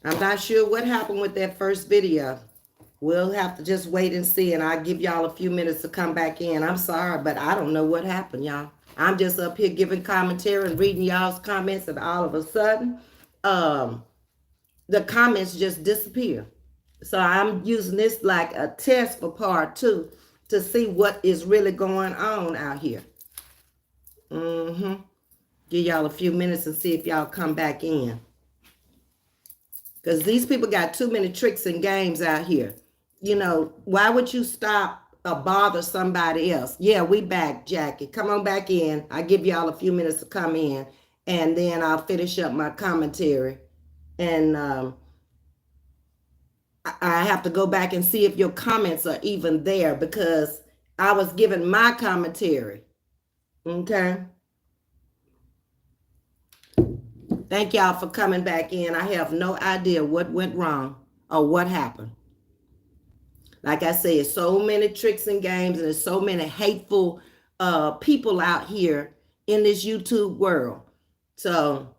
I'm not sure what happened with that first video. We'll have to just wait and see, and I'll give y'all a few minutes to come back in. I'm sorry, but I don't know what happened, y'all. I'm just up here giving commentary and reading y'all's comments, and all of a sudden, um, the comments just disappear. So I'm using this like a test for part two to see what is really going on out here. Give y'all a few minutes and see if y'all come back in. Because these people got too many tricks and games out here. You know, why would you stop or bother somebody else? Yeah, we back, Jackie. Come on back in. I'll give y'all a few minutes to come in. And then I'll finish up my commentary. And I have to go back and see if your comments are even there because I was giving my commentary. Okay. Thank y'all for coming back in. I have no idea what went wrong or what happened. Like I said, so many tricks and games, and there's so many hateful people out here in this YouTube world. So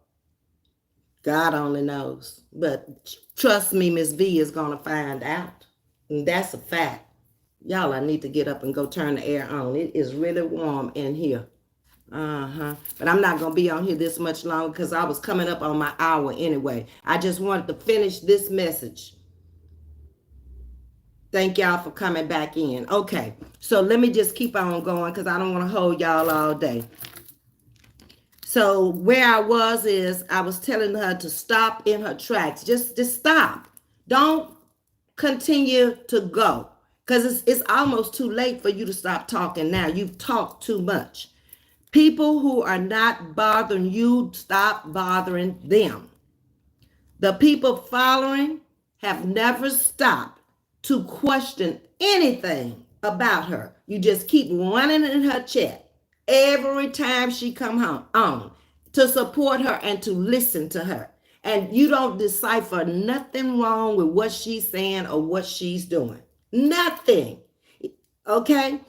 God only knows. But trust me, Ms.V is going to find out. And that's a fact. Y'all, I need to get up and go turn the air on. It is really warm in here. But I'm not going to be on here this much longer because I was coming up on my hour anyway. I just wanted to finish this message. Thank y'all for coming back in. Okay, so let me just keep on going because I don't want to hold y'all all day. So where I was is I was telling her to stop in her tracks. Just stop. Don't continue to go because it's almost too late for you to stop talking now. You've talked too much. People who are not bothering you, stop bothering them. The people following have never stopped to question anything about her. You just keep running in her chat every time she come home on to support her and to listen to her. And you don't decipher nothing wrong with what she's saying or what she's doing. Nothing. Okay?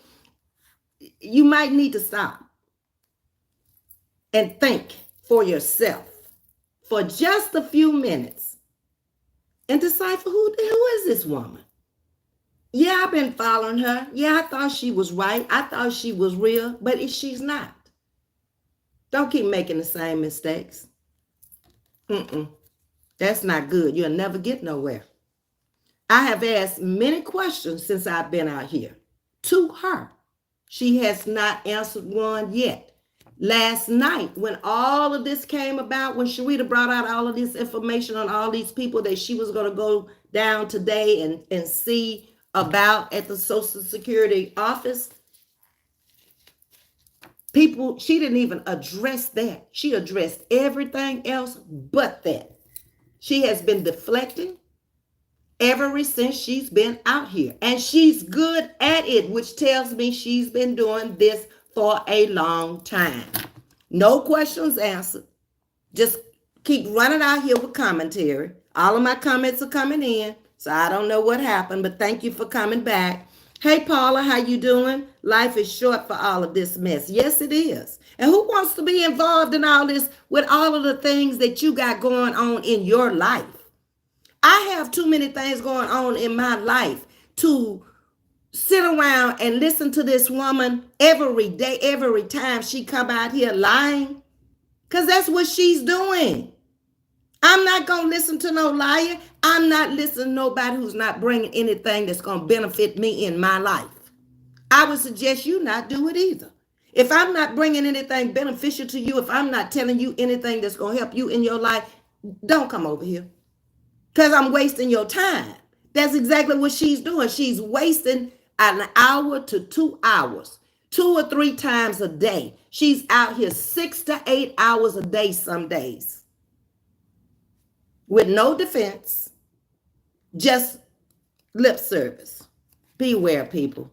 You might need to stop and think for yourself for just a few minutes and decipher who is this woman. Yeah, I've been following her. Yeah, I thought she was right. I thought she was real, but she's not. Don't keep making the same mistakes. That's not good. You'll never get nowhere. I have asked many questions since I've been out here to her. She has not answered one yet. Last night, when all of this came about, when Sharita brought out all of this information on all these people that she was going to go down today and see about at the Social Security office, people, she didn't even address that. She addressed everything else but that. She has been deflecting ever since she's been out here. And she's good at it, which tells me she's been doing this for a long time. No questions answered. Just keep running out here with commentary. All of my comments are coming in, so I don't know what happened, but thank you for coming back. Hey, Paula, how you doing? Life is short for all of this mess. Yes, it is. And who wants to be involved in all this with all of the things that you got going on in your life? I have too many things going on in my life to sit around and listen to this woman every day, every time she come out here lying, because that's what she's doing. I'm not going to listen to no liar. I'm not listening to nobody who's not bringing anything that's going to benefit me in my life. I would suggest you not do it either. If I'm not bringing anything beneficial to you, if I'm not telling you anything that's going to help you in your life, don't come over here because I'm wasting your time. That's exactly what she's doing. She's wasting an hour to 2 hours, 2 or 3 times a day. She's out here 6 to 8 hours a day some days with no defense, just lip service. Beware, people.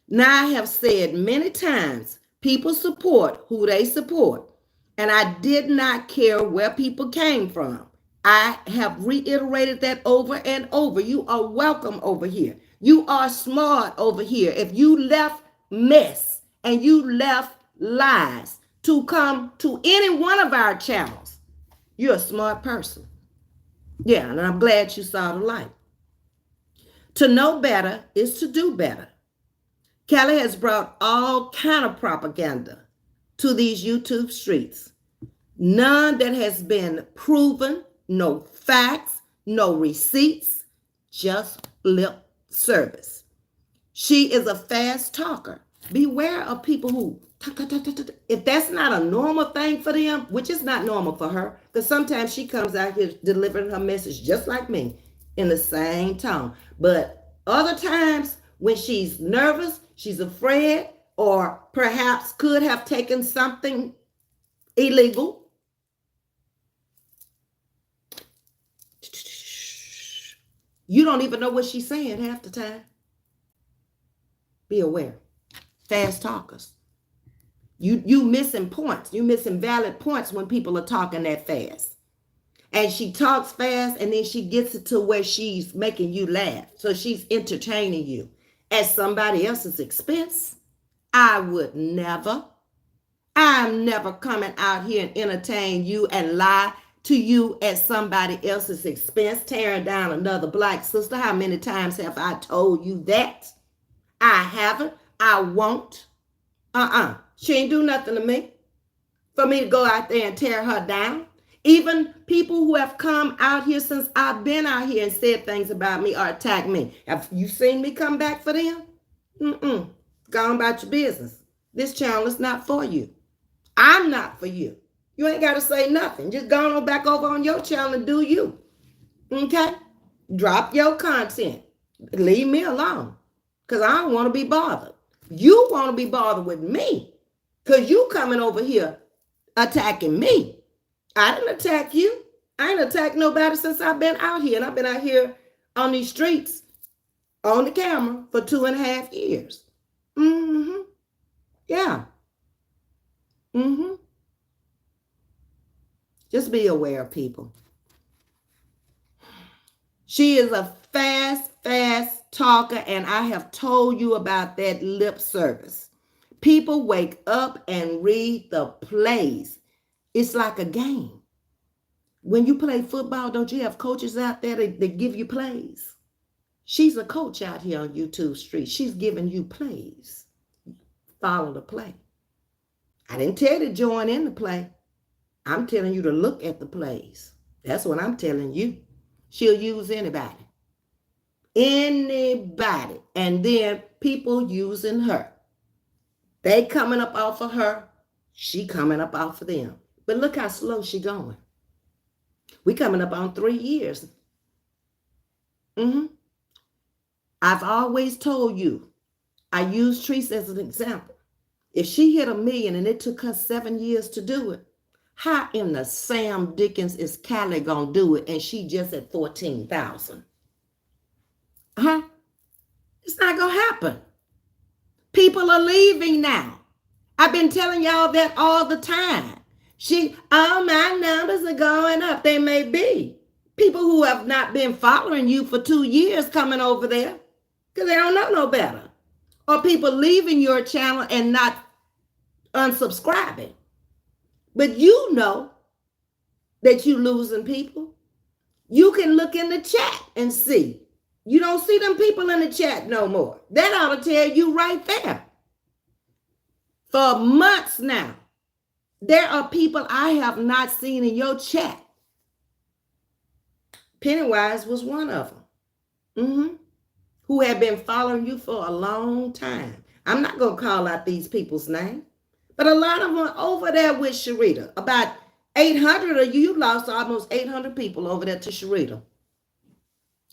Now, I have said many times, people support who they support, and I did not care where people came from. I have reiterated that over and over. You are welcome over here. You are smart over here. If you left mess and you left lies to come to any one of our channels, you're a smart person. Yeah, and I'm glad you saw the light. To know better is to do better. Kelly has brought all kind of propaganda to these YouTube streets. None that has been proven, no facts, no receipts, just lip service. She is a fast talker. Beware of people who, if that's not a normal thing for them, which is not normal for her, because sometimes she comes out here delivering her message just like me in the same tone. But other times when she's nervous, she's afraid, or perhaps could have taken something illegal, you don't even know what she's saying half the time. Be aware. Fast talkers. You missing points. You missing valid points when people are talking that fast. And she talks fast and then she gets it to where she's making you laugh. So she's entertaining you at somebody else's expense. I would never. I'm never coming out here and entertain you and lie to you at somebody else's expense, tearing down another black sister. How many times have I told you that? I haven't. I won't. She ain't do nothing to me for me to go out there and tear her down. Even people who have come out here since I've been out here and said things about me or attacked me. Have you seen me come back for them? Go on about your business. This channel is not for you. I'm not for you. You ain't got to say nothing. Just go on back over on your channel and do you. Okay? Drop your content. Leave me alone. Because I don't want to be bothered. You want to be bothered with me. Because you coming over here attacking me. I didn't attack you. I ain't attacked nobody since I've been out here. And I've been out here on these streets on the camera for 2.5 years. Yeah. Just be aware, people. She is a fast talker, and I have told you about that lip service. People wake up and read the plays. It's like a game. When you play football, don't you have coaches out there that give you plays? She's a coach out here on YouTube Street. She's giving you plays. Follow the play. I didn't tell you to join in the play. I'm telling you to look at the plays. That's what I'm telling you. She'll use anybody. Anybody. And then people using her. They coming up off of her. She coming up off of them. But look how slow she going. We coming up on 3 years. I've always told you, I use Treese as an example. If she hit 1 million and it took her 7 years to do it, how in the Sam Dickens is Callie gonna do it and she just at 14,000? It's not gonna happen. People are leaving now. I've been telling y'all that all the time. All my numbers are going up. They may be. People who have not been following you for 2 years coming over there because they don't know no better. Or people leaving your channel and not unsubscribing. But you know that you losing people. You can look in the chat and see. You don't see them people in the chat no more. That ought to tell you right there. For months now, there are people I have not seen in your chat. Pennywise was one of them. Who have been following you for a long time. I'm not going to call out these people's names. But a lot of them are over there with Sharita. About 800 of you lost almost 800 people over there to Sharita.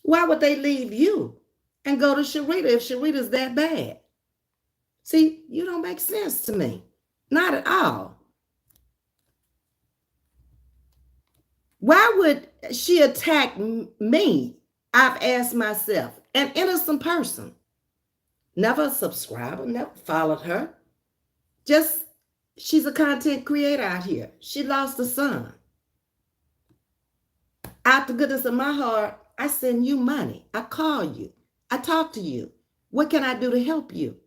Why would they leave you and go to Sharita if Sharita's that bad? See, you don't make sense to me. Not at all. Why would she attack me? I've asked myself, an innocent person. Never a subscriber, never followed her. Just, she's a content creator out here. She lost a son. Out the goodness of my heart, I send you money. I call you. I talk to you. What can I do to help you?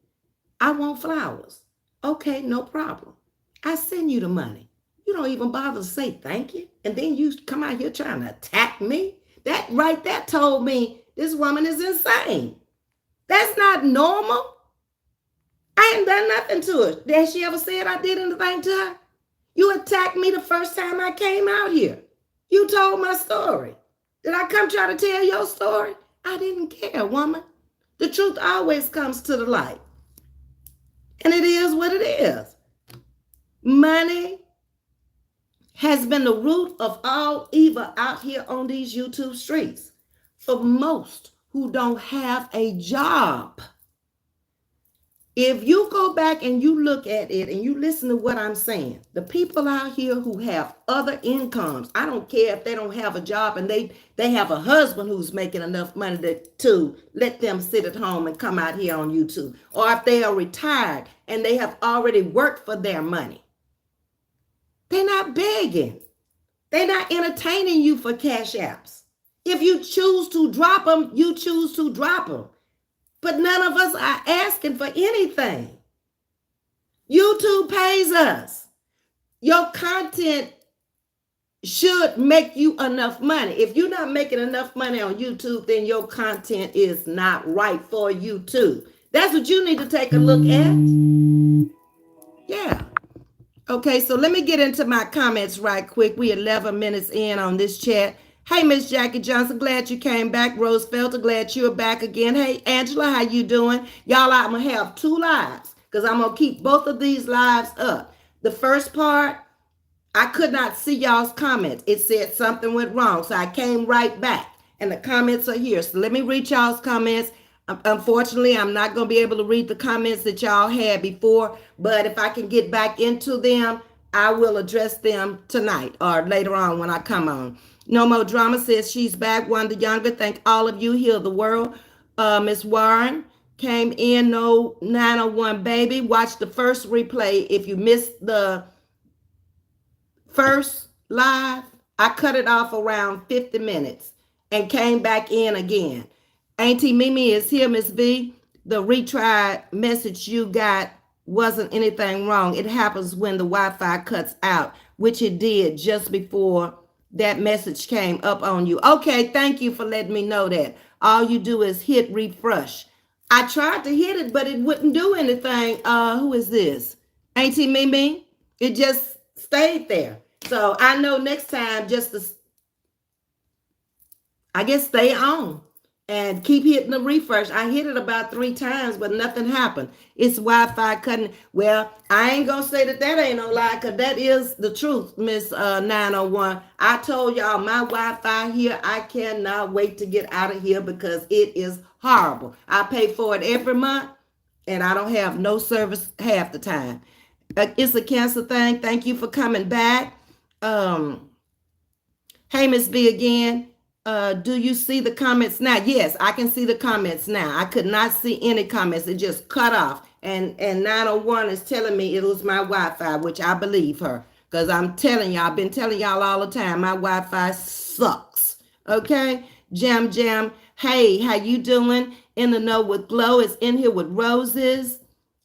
I want flowers. Okay, no problem. I send you the money. You don't even bother to say thank you. And then you come out here trying to attack me. That right there told me this woman is insane. That's not normal. I ain't done nothing to her. Has she ever said I did anything to her? You attacked me the first time I came out here. You told my story. Did I come try to tell your story? I didn't care, woman. The truth always comes to the light. And it is what it is. Money has been the root of all evil out here on these YouTube streets. For most who don't have a job. If you go back and you look at it and you listen to what I'm saying, the people out here who have other incomes, I don't care if they don't have a job and they have a husband who's making enough money to let them sit at home and come out here on YouTube. Or if they are retired and they have already worked for their money. They're not begging. They're not entertaining you for cash apps. If you choose to drop them, you choose to drop them. But none of us are asking for anything. YouTube pays us. Your content should make you enough money. If you're not making enough money on YouTube, then your content is not right for YouTube. That's what you need to take a look at. Yeah. Okay, so let me get into my comments right quick. We 11 minutes in on this chat. Hey, Miss Jackie Johnson, glad you came back. Rose Felter, glad you're back again. Hey, Angela, how you doing? Y'all, I'm going to have 2 lives because I'm going to keep both of these lives up. The first part, I could not see y'all's comments. It said something went wrong, so I came right back. And the comments are here. So let me read y'all's comments. Unfortunately, I'm not going to be able to read the comments that y'all had before, but if I can get back into them, I will address them tonight or later on when I come on. No More Drama says she's back. Wanda Younger, thank all of you. Heal the world. Miss Warren came in. No 901 baby. Watch the first replay. If you missed the first live, I cut it off around 50 minutes and came back in again. Auntie Mimi is here, Ms. V. The retry message you got wasn't anything wrong. It happens when the Wi-Fi cuts out, which it did just before that message came up on you. Okay, thank you for letting me know that. All you do is hit refresh. I tried to hit it, but it wouldn't do anything. Who is this? Auntie Mimi? It just stayed there. So I know next time just to, I guess, stay on and keep hitting the refresh. I hit it about 3 times, but nothing happened. It's Wi-Fi cutting. Well, I ain't gonna say that ain't no lie, because that is the truth, Miss 901. I told y'all my Wi-Fi here, I cannot wait to get out of here because it is horrible. I pay for it every month, and I don't have no service half the time. It's a cancer thing. Thank you for coming back. Hey, Ms.V again. Do you see the comments now? Yes, I can see the comments now. I could not see any comments. It just cut off. And 901 is telling me it was my Wi-Fi, which I believe her. Because I'm telling y'all, I've been telling y'all all the time, my Wi-Fi sucks. Okay? Jam. Hey, how you doing? In the Know with Glow is in here with Roses.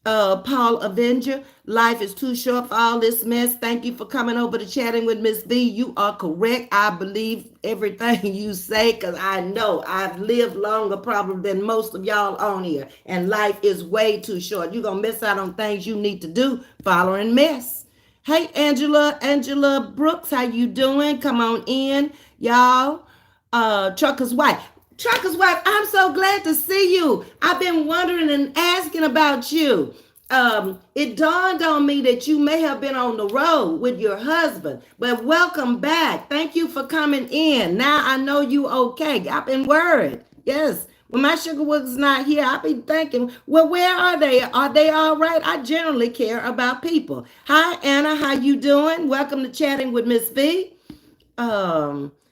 Paul Avenger, life is too short for all this mess. Thank you for coming over to Chatting with Ms. V. You are correct. I believe everything you say because I know I've lived longer probably than most of y'all on here. And life is way too short. You're going to miss out on things you need to do following mess. Hey, Angela Brooks, how you doing? Come on in, y'all. Trucker's Wife. Trucker's Wife, I'm so glad to see you. I've been wondering and asking about you. It dawned on me that you may have been on the road with your husband, but welcome back. Thank you for coming in. Now I know you okay. I've been worried. Yes. When my sugar was not here, I've been thinking, well, where are they? Are they all right? I generally care about people. Hi, Anna. How you doing? Welcome to Chatting with Ms. V.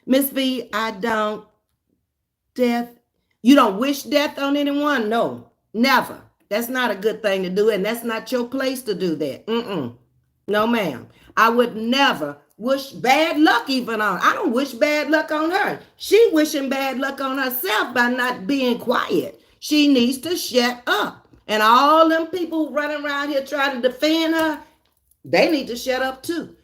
Ms. V, I don't death. You don't wish death on anyone? No, never. That's not a good thing to do, and that's not your place to do that. No, ma'am. I would never wish bad luck even on. I don't wish bad luck on her. She wishing bad luck on herself by not being quiet. She needs to shut up. And all them people running around here trying to defend her, they need to shut up too.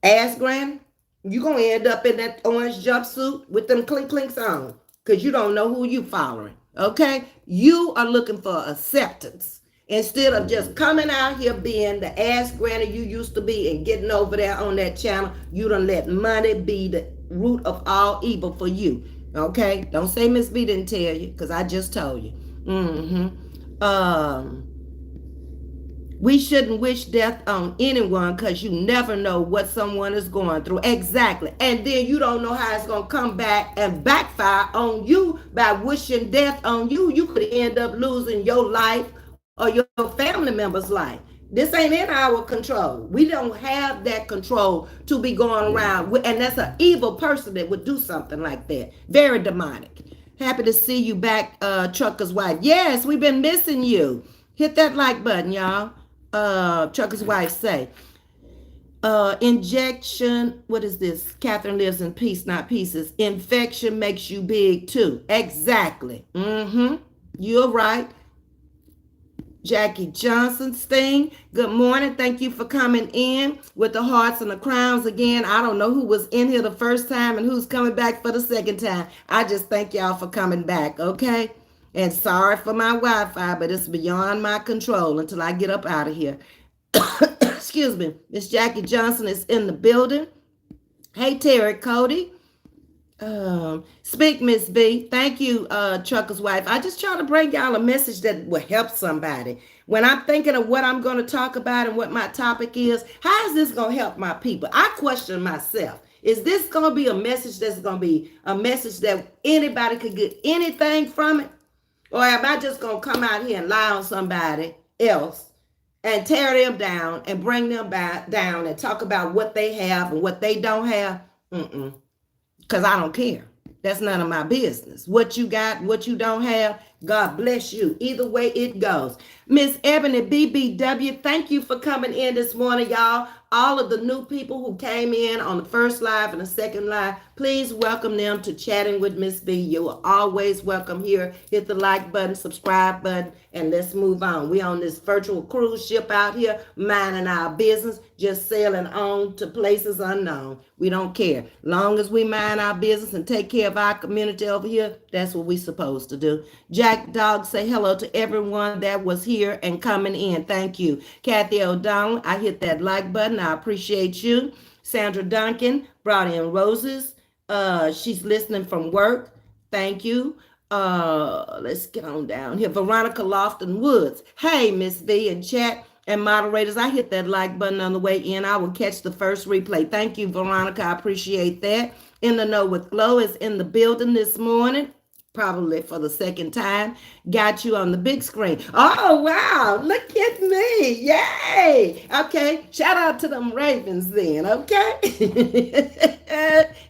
Ask Granny. You're going to end up in that orange jumpsuit with them clink clinks on because you don't know who you following. Okay? You are looking for acceptance instead of just coming out here being the ass granny you used to be and getting over there on that channel. You done let money be the root of all evil for you. Okay? Don't say Ms.V didn't tell you because I just told you. We shouldn't wish death on anyone because you never know what someone is going through. Exactly. And then you don't know how it's going to come back and backfire on you by wishing death on you. You could end up losing your life or your family member's life. This ain't in our control. We don't have that control to be going around. And that's an evil person that would do something like that. Very demonic. Happy to see you back, Trucker's Wife. Yes, we've been missing you. Hit that like button, y'all. Trucker's Wife say. Injection, what is this? Catherine lives in peace, not pieces. Infection makes you big too. Exactly. You're right. Jackie Johnson Sting, good morning. Thank you for coming in with the hearts and the crowns again. I don't know who was in here the first time and who's coming back for the second time. I just thank y'all for coming back, okay? And sorry for my Wi-Fi, but it's beyond my control until I get up out of here. Excuse me. Miss Jackie Johnson is in the building. Hey, Terry Cody. Speak, Ms.V. Thank you, Trucker's Wife. I just try to bring y'all a message that will help somebody. When I'm thinking of what I'm going to talk about and what my topic is, how is this going to help my people? I question myself. Is this going to be a message that's going to be a message that anybody could get anything from it? Or am I just going to come out here and lie on somebody else and tear them down and bring them back down and talk about what they have and what they don't have? Because I don't care. That's none of my business. What you got, what you don't have, God bless you. Either way it goes. Miss Ebony BBW, thank you for coming in this morning, y'all. All of the new people who came in on the first live and the second live, please welcome them to Chatting with Ms.V. You are always welcome here. Hit the like button, subscribe button, and let's move on. We on this virtual cruise ship out here, minding our business, just sailing on to places unknown. We don't care. Long as we mind our business and take care of our community over here, that's what we supposed to do. Jack Dog say hello to everyone that was here and coming in. Thank you. Kathy O'Donnell, I hit that like button. I appreciate you. Sandra Duncan brought in roses. She's listening from work. Thank you. Let's get on down here. Veronica Lofton Woods. Hey, Miss V and chat and moderators. I hit that like button on the way in. I will catch the first replay. Thank you, Veronica. I appreciate that. In the Know with Glow is in the building this morning. Probably for the second time. Got you on the big screen. Oh, wow. Look at me. Yay. Okay. Shout out to them Ravens then. Okay.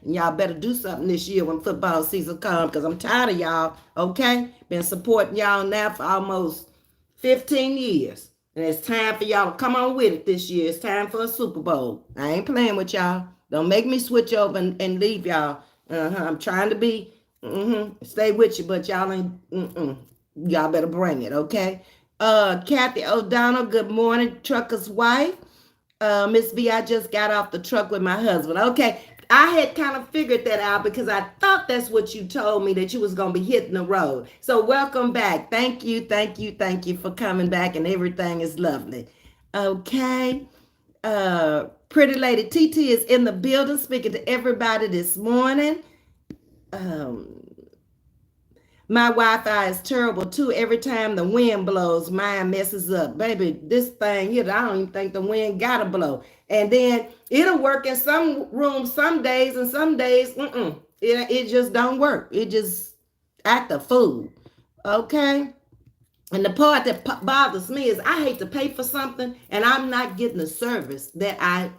Y'all better do something this year when football season comes because I'm tired of y'all. Okay. Been supporting y'all now for almost 15 years. And it's time for y'all to come on with it this year. It's time for a Super Bowl. I ain't playing with y'all. Don't make me switch over and leave y'all. I'm trying to be stay with you, but y'all ain't, y'all better bring it, okay? Kathy O'Donnell, good morning, Trucker's Wife. Miss V, I just got off the truck with my husband. Okay, I had kind of figured that out because I thought that's what you told me, that you was going to be hitting the road. So welcome back. Thank you for coming back, and everything is lovely. Okay. Pretty Lady TT is in the building speaking to everybody this morning. My Wi-Fi is terrible too. Every time the wind blows, mine messes up. Baby, this thing here, I don't even think the wind gotta blow. And then it'll work in some rooms some days, and some days, it just don't work. It just act a fool. Okay? And the part that bothers me is I hate to pay for something and I'm not getting the service that I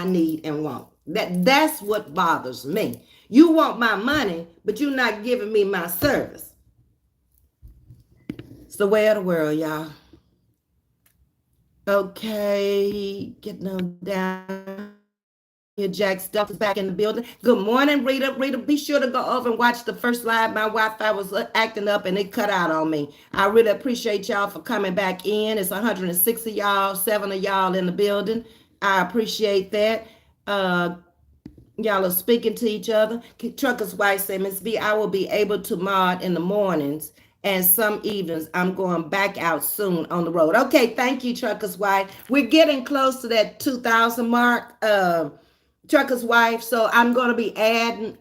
need and want. That's what bothers me. You want my money, but you're not giving me my service. It's the way of the world, y'all. Okay, getting on down here. Jack Stuff is back in the building. Good morning, Rita. Rita, be sure to go over and watch the first live. My Wi-Fi was acting up and it cut out on me. I really appreciate y'all for coming back in. It's 106 of y'all, 7 of y'all in the building. I appreciate that. Y'all are speaking to each other. Trucker's wife said, Ms.V, I will be able to mod in the mornings and some evenings. I'm going back out soon on the road. Okay, thank you, Trucker's wife. We're getting close to that 2,000 mark. Trucker's wife. So I'm going to be adding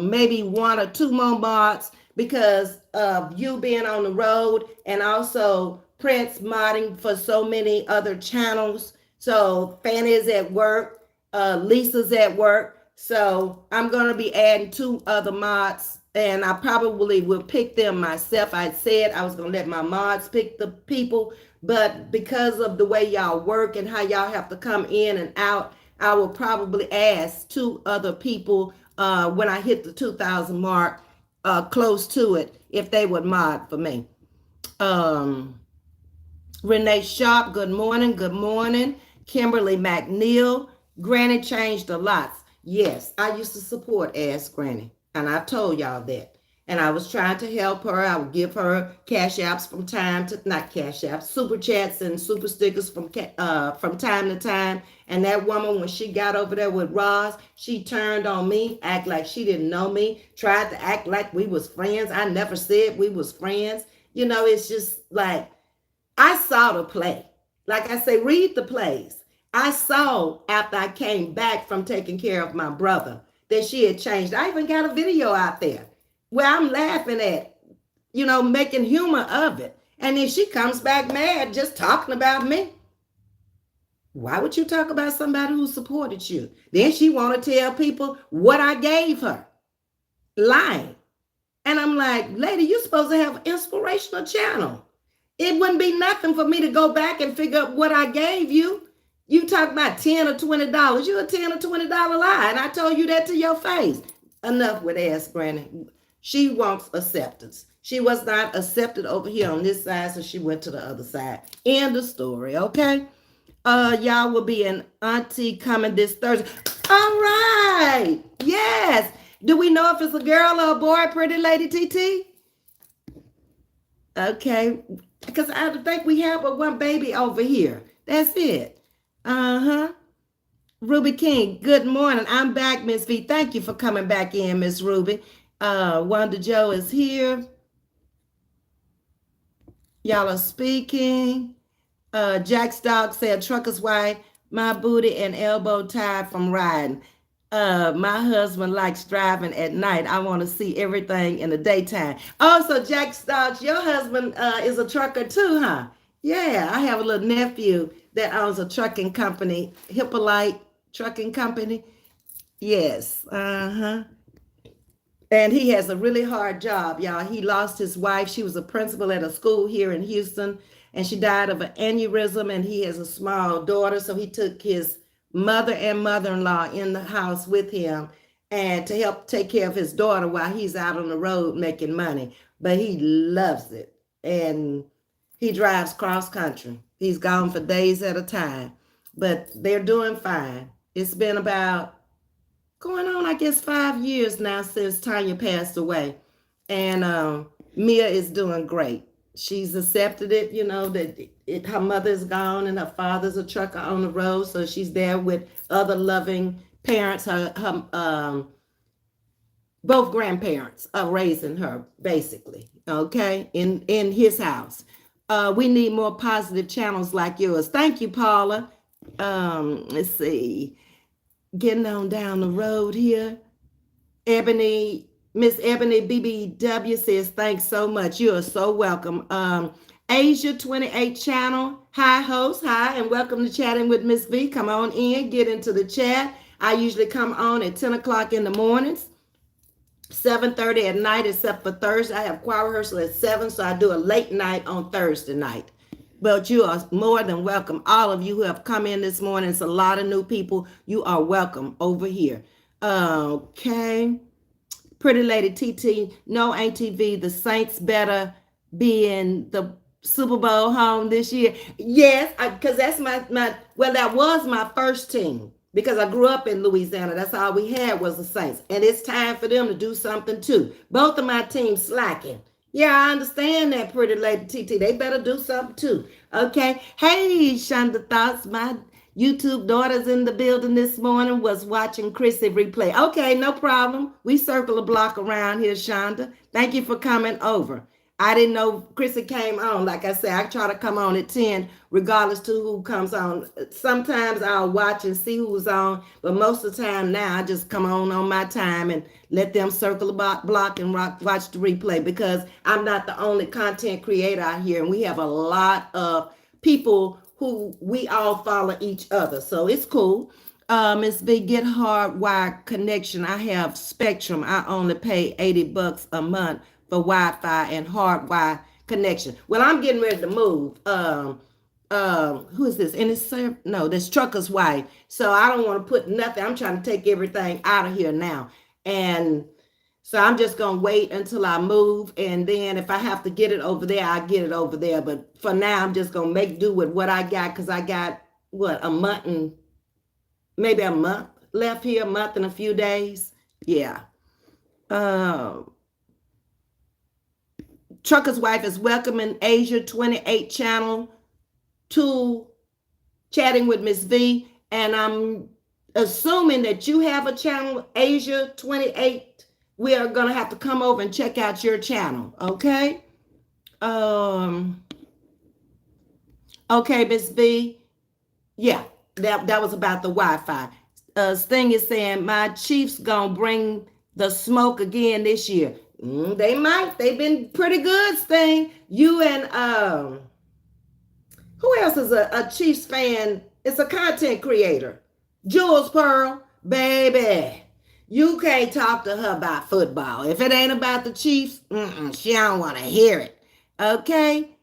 maybe one or two more mods because of you being on the road and also Prince modding for so many other channels. So Fanny is at work, Lisa's at work. So I'm going to be adding two other mods and I probably will pick them myself. I said I was going to let my mods pick the people, but because of the way y'all work and how y'all have to come in and out, I will probably ask two other people when I hit the 2,000 mark, close to it, if they would mod for me. Um, Renee Sharp, good morning. Good morning. Kimberly McNeil, Granny changed a lot. Yes, I used to support Ask Granny, and I've told y'all that. And I was trying to help her. I would give her cash apps from time to not cash apps, super chats and super stickers from time to time. And that woman, when she got over there with Roz, she turned on me, act like she didn't know me, tried to act like we was friends. I never said we was friends. You know, it's just like I saw the play. Like I say, read the plays. I saw after I came back from taking care of my brother that she had changed. I even got a video out there where I'm laughing at, making humor of it. And then she comes back mad just talking about me. Why would you talk about somebody who supported you? Then she want to tell people what I gave her. Lying. And I'm like, lady, you're supposed to have an inspirational channel. It wouldn't be nothing for me to go back and figure out what I gave you. You talk about $10 or $20. You're a $10 or $20 lie. And I told you that to your face. Enough with Ask Granny. She wants acceptance. She was not accepted over here on this side, so she went to the other side. End of story, okay? Y'all will be an auntie coming this Thursday. All right. Yes. Do we know if it's a girl or a boy, pretty lady TT? Okay. Because I think we have one baby over here. That's it. Uh-huh. Ruby King, good morning. I'm back, Ms.V. Thank you for coming back in, Miss Ruby. Wanda Joe is here. Y'all are speaking. Jack's dog said, trucker's wife, my booty and elbow tied from riding. My husband likes driving at night. I want to see everything in the daytime. Also, Jack's dog, your husband is a trucker too, huh? Yeah, I have a little nephew that owns a trucking company, Hippolyte Trucking Company. Yes, uh-huh. And he has a really hard job, y'all. He lost his wife. She was a principal at a school here in Houston, and she died of an aneurysm, and he has a small daughter, so he took his mother and mother-in-law in the house with him and to help take care of his daughter while he's out on the road making money. But he loves it, and he drives cross country. He's gone for days at a time, but they're doing fine. It's been about going on, I guess, 5 years now since Tanya passed away. And Mia is doing great. She's accepted it, that her mother's gone and her father's a trucker on the road. So she's there with other loving parents. Her both grandparents are raising her, basically, okay, in his house. We need more positive channels like yours. Thank you, Paula. Let's see. Getting on down the road here. Miss Ebony BBW says, thanks so much. You are so welcome. Asia 28 channel. Hi, host. Hi, and welcome to Chatting with Ms. V. Come on in, get into the chat. I usually come on at 10 o'clock in the mornings, 7:30 at night, except for Thursday. I have choir rehearsal at 7, so I do a late night on Thursday night. But you are more than welcome. All of you who have come in this morning, it's a lot of new people. You are welcome over here. Okay. Pretty Lady TT, no ATV. The Saints better be in the Super Bowl home this year. Yes, because that's that was my first team because I grew up in Louisiana. That's all we had was the Saints. And it's time for them to do something too. Both of my teams slacking. Yeah, I understand that, Pretty Lady TT. They better do something too. Okay. Hey, Shonda Thoughts, my YouTube daughters in the building this morning was watching Chrissy replay. Okay, no problem. We circle a block around here, Shonda. Thank you for coming over. I didn't know Chrissy came on. Like I said, I try to come on at 10, regardless to who comes on. Sometimes I'll watch and see who's on, but most of the time now I just come on my time and let them circle the block and watch the replay, because I'm not the only content creator out here, and we have a lot of people who we all follow each other. So it's cool. Ms.V, get hardwired connection. I have Spectrum. I only pay $80 a month for Wi-Fi and hardwired connection. Well, I'm getting ready to move. Who is this? And it's no, this trucker's wife. So I don't want to put nothing. I'm trying to take everything out of here now. And so I'm just going to wait until I move. And then if I have to get it over there, I get it over there. But for now, I'm just going to make do with what I got, because I got, a month and maybe a month left here, a month and a few days. Yeah. Trucker's wife is welcoming Asia 28 channel to Chatting with Ms.V. And I'm assuming that you have a channel, Asia 28. We are going to have to come over and check out your channel, okay? Okay, Ms.V. Yeah, that was about the Wi-Fi. Sting is saying, my Chiefs going to bring the smoke again this year. They might. They've been pretty good, Sting. You and who else is a Chiefs fan? It's a content creator. Jules Pearl, baby. You can't talk to her about football. If it ain't about the Chiefs, she don't want to hear it. Okay?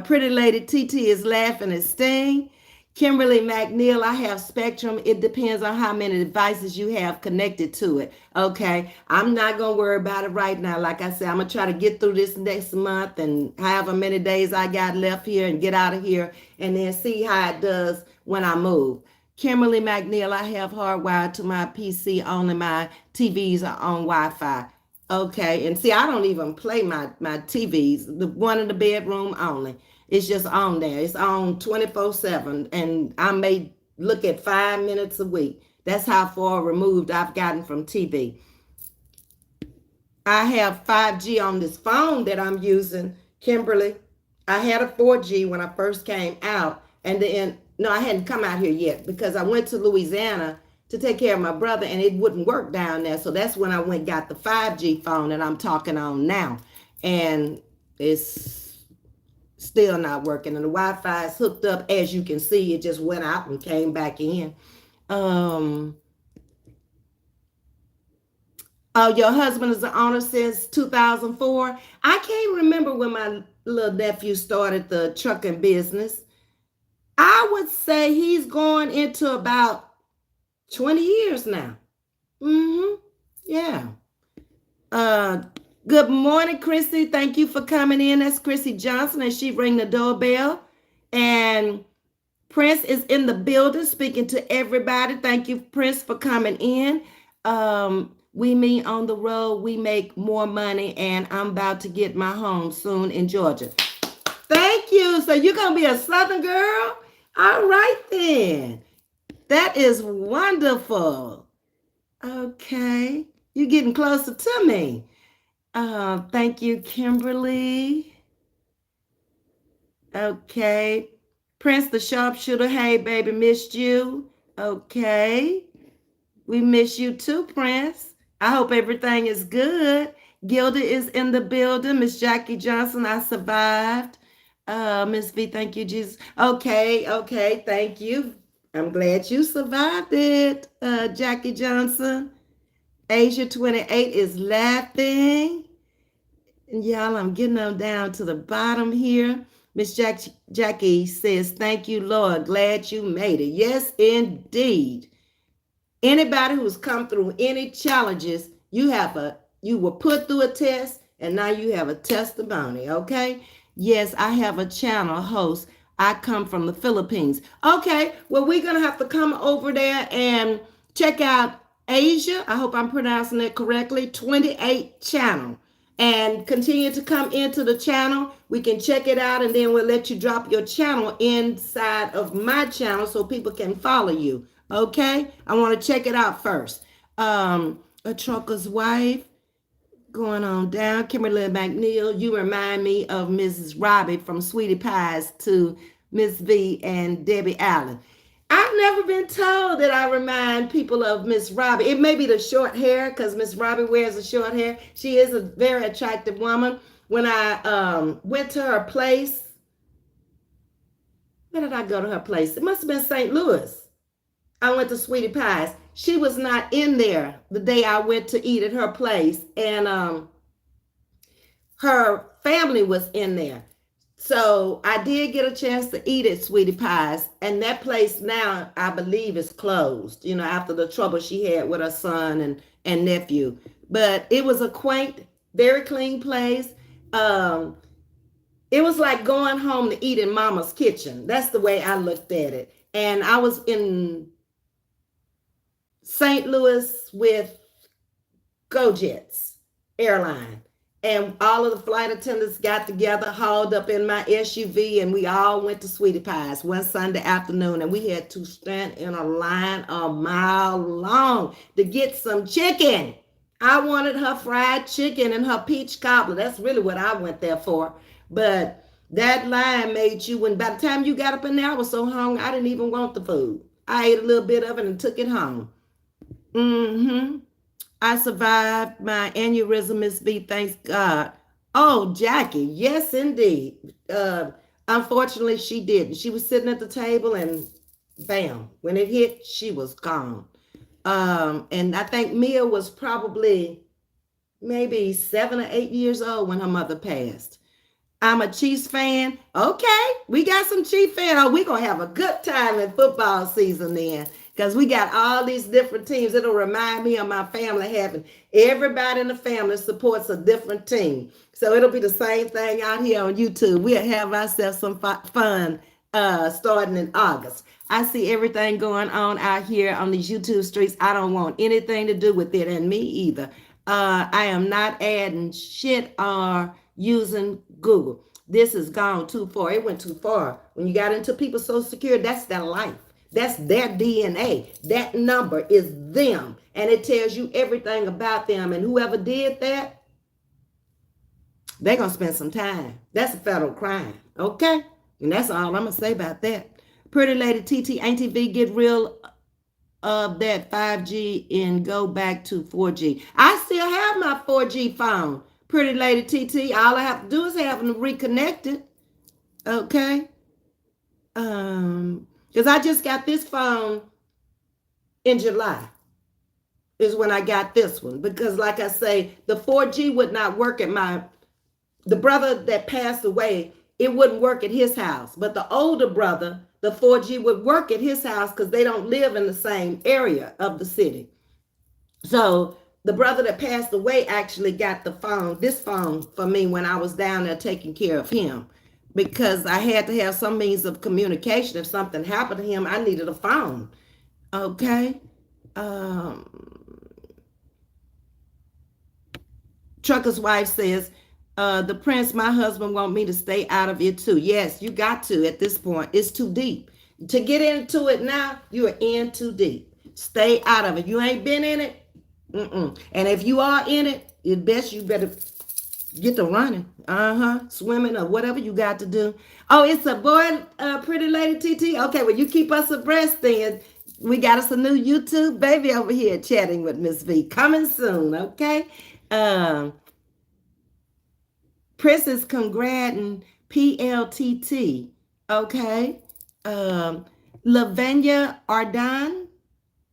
Pretty Lady TT is laughing at Sting. Kimberly McNeil, I have Spectrum. It depends on how many devices you have connected to it. Okay, I'm not going to worry about it right now. Like I said, I'm going to try to get through this next month and however many days I got left here and get out of here, and then see how it does when I move. Kimberly McNeil, I have hardwired to my PC. Only my TVs are on Wi-Fi. Okay, and see, I don't even play my TVs. The one in the bedroom only. It's just on there. It's on 24/7. And I may look at 5 minutes a week. That's how far removed I've gotten from TV. I have 5G on this phone that I'm using, Kimberly. I had a 4G when I first came out. And then, no, I hadn't come out here yet, because I went to Louisiana to take care of my brother, and it wouldn't work down there. So that's when I went got the 5G phone that I'm talking on now. And it's still not working, and the Wi-Fi is hooked up. As you can see, it just went out and came back in. Oh, your husband is the owner since 2004. I can't remember when my little nephew started the trucking business. I would say he's going into about 20 years now. Yeah. Good morning, Chrissy. Thank you for coming in. That's Chrissy Johnson, and she rang the doorbell. And Prince is in the building speaking to everybody. Thank you, Prince, for coming in. We meet on the road. We make more money, and I'm about to get my home soon in Georgia. Thank you. So you're going to be a Southern girl? All right, then. That is wonderful. Okay. You're getting closer to me. Thank you, Kimberly. Okay. Prince the Sharpshooter, hey, baby, missed you. Okay. We miss you too, Prince. I hope everything is good. Gilda is in the building. Miss Jackie Johnson, I survived. Ms.V, thank you, Jesus. Okay, thank you. I'm glad you survived it, Jackie Johnson. Asia 28 is laughing. And y'all, I'm getting them down to the bottom here. Miss Jackie says, thank you, Lord. Glad you made it. Yes, indeed. Anybody who's come through any challenges, you were put through a test, and now you have a testimony, okay? Yes, I have a channel host. I come from the Philippines. Okay, well, we're going to have to come over there and check out Asia. I hope I'm pronouncing it correctly. 28 channel. and continue to come into the channel. We can check it out, and then we'll let you drop your channel inside of my channel so people can follow you. Okay? I want to check it out first. A trucker's wife, going on down. Kimberly McNeil, you remind me of Mrs. Robbie from Sweetie Pies to Ms.V and Debbie Allen. I've never been told that I remind people of Miss Robbie. It may be the short hair because Miss Robbie wears a short hair. She is a very attractive woman. When I went to her place, where did I go to her place? It must have been St. Louis. I went to Sweetie Pies. She was not in there the day I went to eat at her place, and her family was in there. So I did get a chance to eat at Sweetie Pies, and that place now I believe is closed, after the trouble she had with her son and nephew. But it was a quaint, very clean place. It was like going home to eat in Mama's kitchen. That's the way I looked at it. And I was in St. Louis with GoJet's airline. And all of the flight attendants got together, hauled up in my SUV, and we all went to Sweetie Pies one Sunday afternoon. And we had to stand in a line a mile long to get some chicken. I wanted her fried chicken and her peach cobbler. That's really what I went there for. But that line made you, when by the time you got up in there, I was so hungry, I didn't even want the food. I ate a little bit of it and took it home. I survived my aneurysm, Ms.V, thanks God. Oh, Jackie, yes, indeed. Unfortunately, she didn't. She was sitting at the table and bam, when it hit, she was gone. And I think Mia was probably maybe 7 or 8 years old when her mother passed. I'm a Chiefs fan. Okay, we got some Chiefs fans. Oh, we're going to have a good time in football season then, because we got all these different teams. It'll remind me of my family having everybody in the family supports a different team. So it'll be the same thing out here on YouTube. We'll have ourselves some fun starting in August. I see everything going on out here on these YouTube streets. I don't want anything to do with it, and me either. I am not adding shit or using Google. This has gone too far. It went too far. When you got into people's Social Security, that's their life. That's their DNA. That number is them. And it tells you everything about them. And whoever did that, they're going to spend some time. That's a federal crime. Okay? And that's all I'm going to say about that. Pretty Lady TT, Auntie V, get real of that 5G and go back to 4G. I still have my 4G phone. Pretty Lady TT, all I have to do is have them reconnected. Okay? Because I just got this phone in July is when I got this one. Because like I say, the 4G would not work at the brother that passed away, it wouldn't work at his house. But the older brother, the 4G would work at his house because they don't live in the same area of the city. So the brother that passed away actually got this phone for me when I was down there taking care of him, because I had to have some means of communication. If something happened to him, I needed a phone. Okay. Trucker's wife says, the prince, my husband, want me to stay out of it too. Yes, you got to at this point. It's too deep. To get into it now, you are in too deep. Stay out of it. You ain't been in it. And if you are in it, it's best you better get to running. Swimming or whatever you got to do. Oh, it's a boy, Pretty Lady TT. Okay, well, you keep us abreast then. We got us a new YouTube baby over here chatting with Miss V. Coming soon, okay? Princess Congratin PLTT, okay? Lavinia Ardine,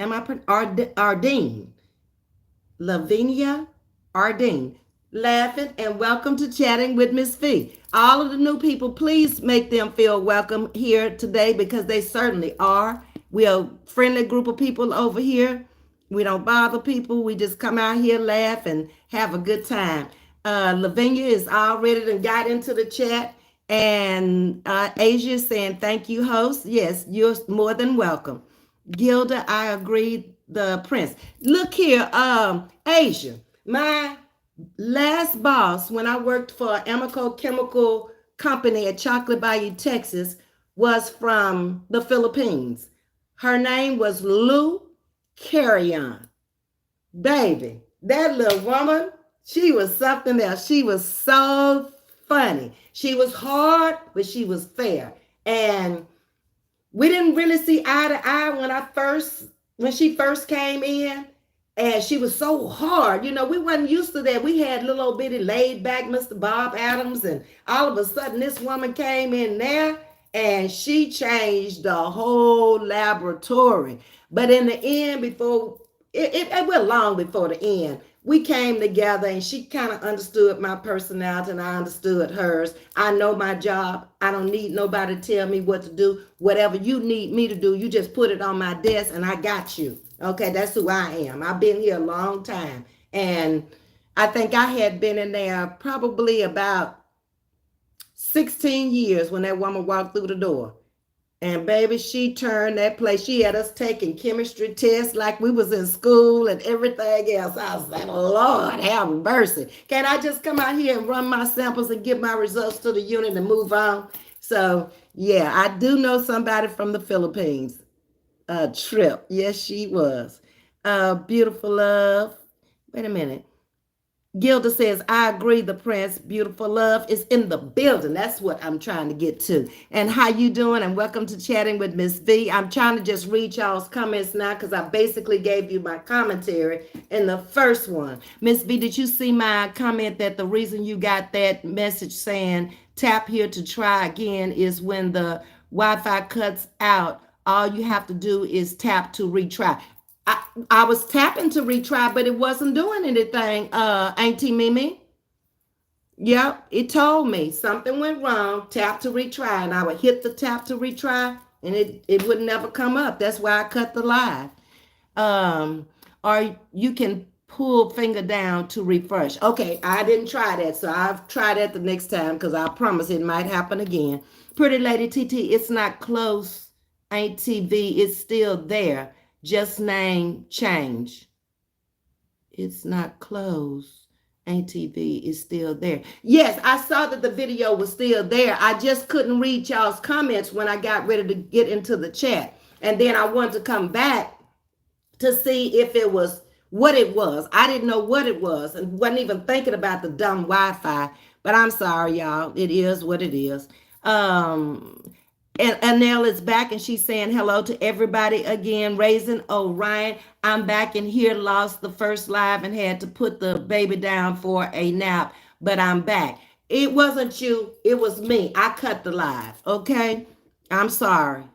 Ardine. Lavinia Ardine, laughing, and welcome to Chatting with Ms. V. All of the new people, please make them feel welcome here today, because they certainly are. We are a friendly group of people over here. We don't bother people. We just come out here, laugh, and have a good time. Lavinia is already and got into the chat. And Asia is saying, thank you, host. Yes, you're more than welcome. Gilda, I agree, the prince. Look here, Asia, my Last boss, when I worked for Amoco Chemical Company at Chocolate Bayou, Texas, was from the Philippines. Her name was Lou Carrion. Baby, that little woman, she was something else. She was so funny. She was hard, but she was fair. And we didn't really see eye to eye when she first came in, and she was so hard. We wasn't used to that. We had little old bitty laid back Mr. Bob Adams, and all of a sudden this woman came in there and she changed the whole laboratory. But in the end, before it went long before the end, we came together and she kind of understood my personality and I understood hers. I know my job. I don't need nobody to tell me what to do. Whatever you need me to do, you just put it on my desk and I got you. Okay, that's who I am. I've been here a long time. And I think I had been in there probably about 16 years when that woman walked through the door. And baby, she turned that place. She had us taking chemistry tests like we was in school and everything else. I was like, Lord, have mercy. Can I just come out here and run my samples and give my results to the unit and move on? So yeah, I do know somebody from the Philippines. Trip. Yes, she was. Beautiful love. Wait a minute. Gilda says, I agree, the Prince. Beautiful love is in the building. That's what I'm trying to get to. And how you doing? And welcome to Chatting with Ms.V. I'm trying to just read y'all's comments now because I basically gave you my commentary in the first one. Ms.V, did you see my comment that the reason you got that message saying tap here to try again is when the Wi-Fi cuts out, all you have to do is tap to retry. I was tapping to retry, but it wasn't doing anything, Auntie Mimi. Yep, it told me something went wrong, tap to retry, and I would hit the tap to retry, and it would never come up. That's why I cut the live. Um, or you can pull finger down to refresh. Okay, I didn't try that, so I'll try that the next time because I promise it might happen again. Pretty Lady TT, it's not close, Ain't TV, it's still there. Just name change. It's not closed. Ain't TV is still there. Yes, I saw that the video was still there. I just couldn't read y'all's comments when I got ready to get into the chat. And then I wanted to come back to see if it was what it was. I didn't know what it was and wasn't even thinking about the dumb Wi-Fi. But I'm sorry, y'all. It is what it is. And Anel is back and she's saying hello to everybody again. Raising Orion, I'm back in here, lost the first live and had to put the baby down for a nap, but I'm back. It wasn't you, it was me. I cut the live, okay? I'm sorry.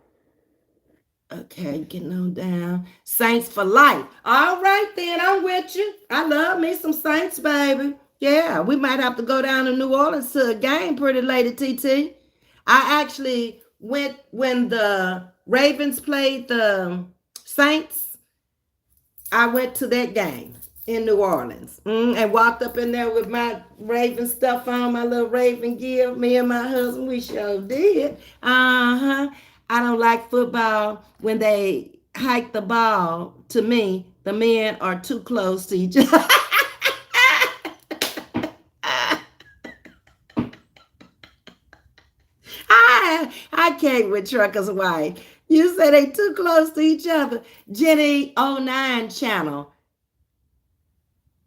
Okay, getting on down. Saints for life. All right, then, I'm with you. I love me some Saints, baby. Yeah, we might have to go down to New Orleans to a game, Pretty Lady TT. I actually went when the Ravens played the Saints. I went to that game in New Orleans and walked up in there with my Raven stuff on, my little Raven gear. Me and my husband, we sure did. Uh-huh. I don't like football when they hike the ball. To me, the men are too close to each other. I can't with Trucker's wife. You say they too close to each other. Jenny09 channel.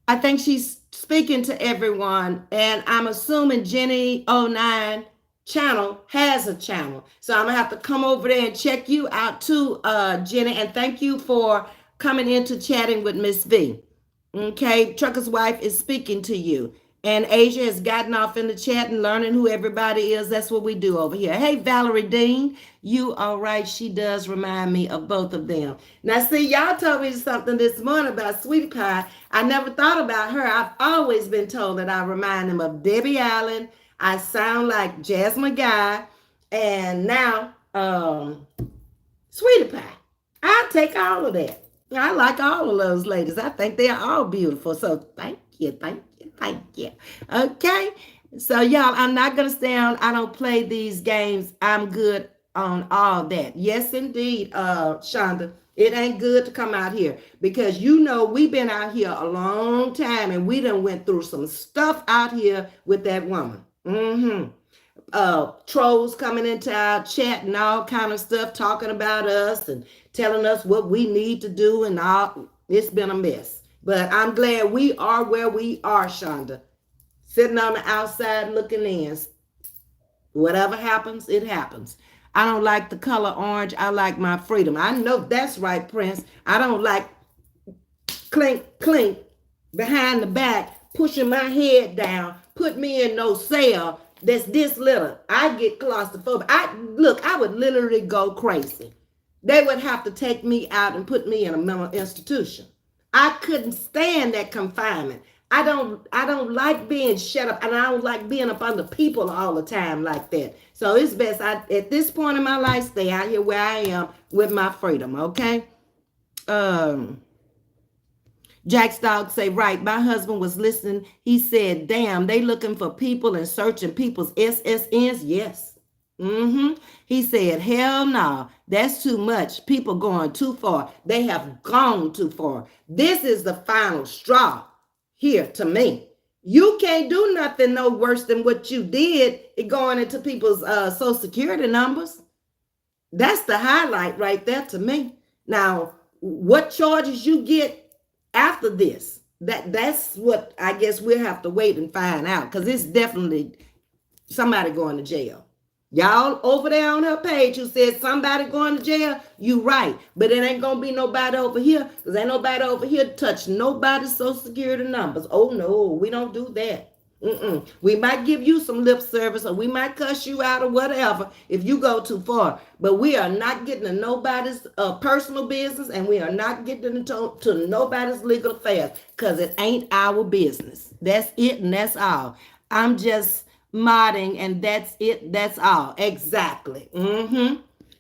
I think she's speaking to everyone, and I'm assuming Jenny09 channel has a channel. So I'm gonna have to come over there and check you out too, Jenny. And thank you for coming into Chatting with Ms.V. Okay, Trucker's wife is speaking to you. And Asia has gotten off in the chat and learning who everybody is. That's what we do over here. Hey, Valerie Dean, you all right? She does remind me of both of them. Now, see, y'all told me something this morning about Sweetie Pie. I never thought about her. I've always been told that I remind them of Debbie Allen. I sound like Jasmine Guy. And now, Sweetie Pie. I'll take all of that. I like all of those ladies. I think they're all beautiful. So thank you, thank you, thank you. Okay. So y'all, I'm not gonna stay on. I don't play these games. I'm good on all that. Yes, indeed, Shonda. It ain't good to come out here because we've been out here a long time and we done went through some stuff out here with that woman. Trolls coming into our chat and all kind of stuff, talking about us and telling us what we need to do and all. It's been a mess. But I'm glad we are where we are, Shonda. Sitting on the outside looking in. Whatever happens, it happens. I don't like the color orange. I like my freedom. I know that's right, Prince. I don't like clink, clink behind the back, pushing my head down, put me in no cell that's this little. I get claustrophobic. I would literally go crazy. They would have to take me out and put me in a mental institution. I couldn't stand that confinement. I don't like being shut up and I don't like being up under people all the time like that. So it's best at this point in my life stay out here where I am with my freedom, okay? Um Jack's dog say, right, my husband was listening. He said, damn, they looking for people and searching people's SSNs. Yes. He said, hell no, that's too much. People going too far. They have gone too far. This is the final straw here to me. You can't do nothing no worse than what you did going into people's social security numbers. That's the highlight right there to me. Now, what charges you get after this, that's what I guess we'll have to wait and find out, because it's definitely somebody going to jail. Y'all over there on her page who said somebody going to jail, you right. But it ain't going to be nobody over here, because ain't nobody over here touch nobody's social security numbers. Oh, no, we don't do that. We might give you some lip service or we might cuss you out or whatever if you go too far. But we are not getting into nobody's personal business and we are not getting into to nobody's legal affairs because it ain't our business. That's it and that's all. I'm just modding and that's it. That's all. Exactly.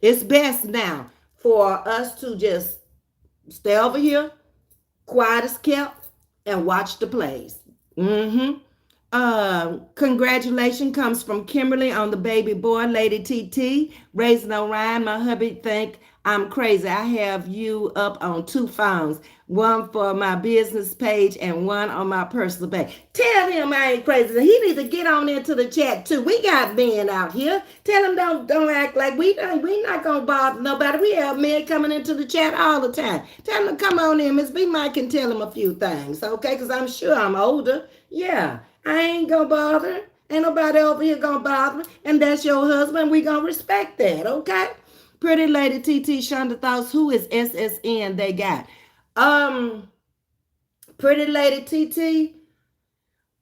It's best now for us to just stay over here, quiet as kept, and watch the plays. Congratulations comes from Kimberly on the baby boy, Lady TT. Raising Orion, my hubby think I'm crazy. I have you up on 2 phones, one for my business page and one on my personal page. Tell him I ain't crazy. He needs to get on into the chat too. We got men out here. Tell him don't act like we not gonna bother nobody. We have men coming into the chat all the time. Tell him to come on in. Ms.V might can tell him a few things, okay? Because I'm sure I'm older. Yeah. I ain't gonna bother. Ain't nobody over here gonna bother me. And that's your husband. We gonna respect that, okay? Pretty Lady TT Shonda thoughts. Who is SSN they got? Pretty Lady TT.